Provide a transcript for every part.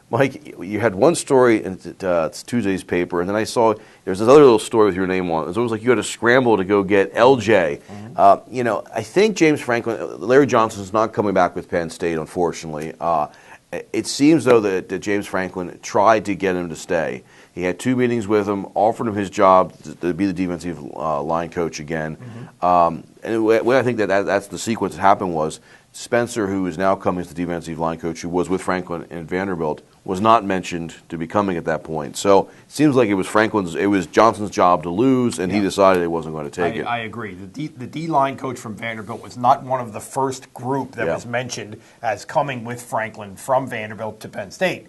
Mike, you had one story in it's Tuesday's paper, and then I saw there's this other little story with your name on it. It's almost like you had to scramble to go get LJ. I think James Franklin, Larry Johnson's not coming back with Penn State, unfortunately. It seems, though, that James Franklin tried to get him to stay. He had 2 meetings with him, offered him his job to be the defensive line coach again. And what I think that's the sequence that happened was Spencer, who is now coming as the defensive line coach, who was with Franklin and Vanderbilt, was not mentioned to be coming at that point. So it seems like it was Johnson's job to lose, and he decided he wasn't going to take it. I agree. The D-line coach from Vanderbilt was not one of the first group that was mentioned as coming with Franklin from Vanderbilt to Penn State.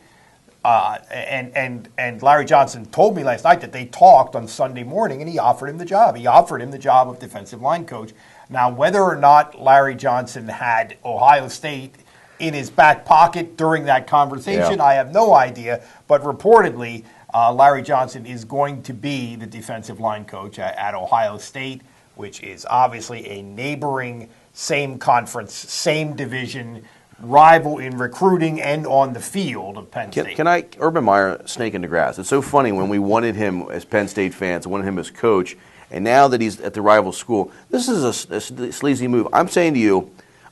And Larry Johnson told me last night that they talked on Sunday morning, and he offered him the job. He offered him the job of defensive line coach. Now, whether or not Larry Johnson had Ohio State in his back pocket during that conversation, I have no idea. But reportedly, Larry Johnson is going to be the defensive line coach at Ohio State, which is obviously a neighboring, same conference, same division, rival in recruiting and on the field of Penn State. Can I, Urban Meyer, snake in the grass? It's so funny when we wanted him as Penn State fans, wanted him as coach, and now that he's at the rival school, this is a sleazy move. I'm saying to you,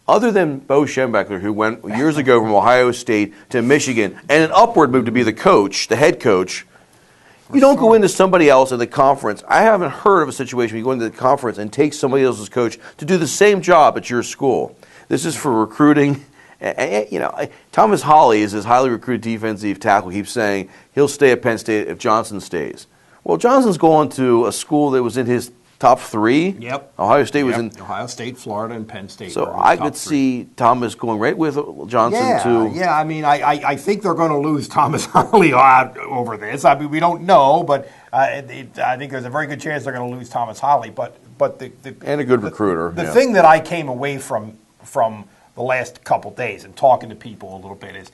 other than Bo Schembechler, who went years ago from Ohio State to Michigan, and an upward move to be the coach, the head coach, you don't go into somebody else in the conference. I haven't heard of a situation where you go into the conference and take somebody else's coach to do the same job at your school. This is for recruiting. Thomas Holley is his highly recruited defensive tackle. Keeps saying he'll stay at Penn State if Johnson stays. Well, Johnson's going to a school that was in his top 3. Yep. Ohio State was in Ohio State, Florida, and Penn State. So I could see Thomas going right with Johnson too. Yeah. I mean, I think they're going to lose Thomas Holley out over this. I mean, we don't know, but I think there's a very good chance they're going to lose Thomas Holley. But and a good recruiter. The thing that I came away from the last couple days and talking to people a little bit is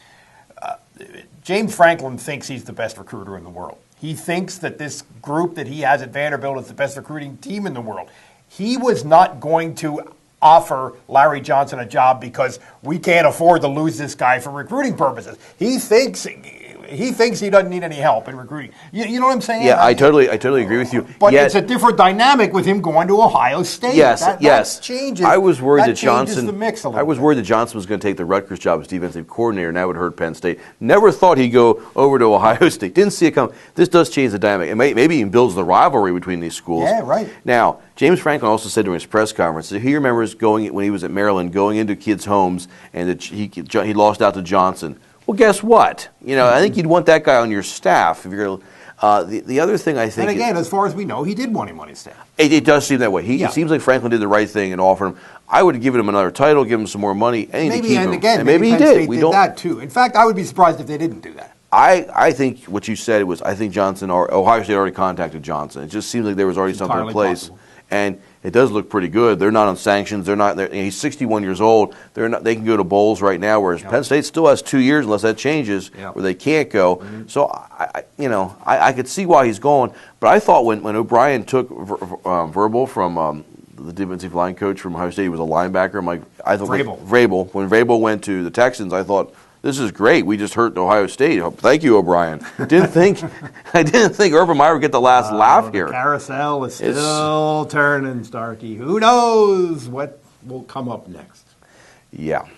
James Franklin thinks he's the best recruiter in the world. He thinks that this group that he has at Vanderbilt is the best recruiting team in the world. He was not going to offer Larry Johnson a job because we can't afford to lose this guy for recruiting purposes. He thinks he doesn't need any help in recruiting. You know what I'm saying? Yeah, I totally agree with you. But it's a different dynamic with him going to Ohio State. Yes. That changes. I was worried that Johnson. The mix a little I was worried that Johnson was going to take the Rutgers job as defensive coordinator, and that would hurt Penn State. Never thought he'd go over to Ohio State. Didn't see it come. This does change the dynamic. It maybe even builds the rivalry between these schools. Yeah, right. Now, James Franklin also said during his press conference that he remembers going when he was at Maryland, going into kids' homes, and that he lost out to Johnson. Well, guess what? I think you'd want that guy on your staff. If you're the other thing I think. And again, as far as we know, he did want him on his staff. It does seem that way. It seems like Franklin did the right thing and offered him. I would have given him another title, give him some more money, anything to keep him. Again, and maybe he Penn did. State We did don't. That too. In fact, I would be surprised if they didn't do that. I think what you said was I think Johnson or Ohio State already contacted Johnson. It just seems like there was already something in place. Possible. And it does look pretty good. They're not on sanctions. He's 61 years old. They can go to bowls right now, whereas Penn State still has 2 years unless that changes, where they can't go. Mm-hmm. So I could see why he's going. But I thought when O'Brien took Verbal from the defensive line coach from Ohio State, he was a linebacker. I thought Vrabel. When Vrabel went to the Texans, I thought, this is great. We just hurt Ohio State. Thank you, O'Brien. I didn't think Urban Meyer would get the last laugh here. The carousel is still turning, Starkey. Who knows what will come up next? Yeah.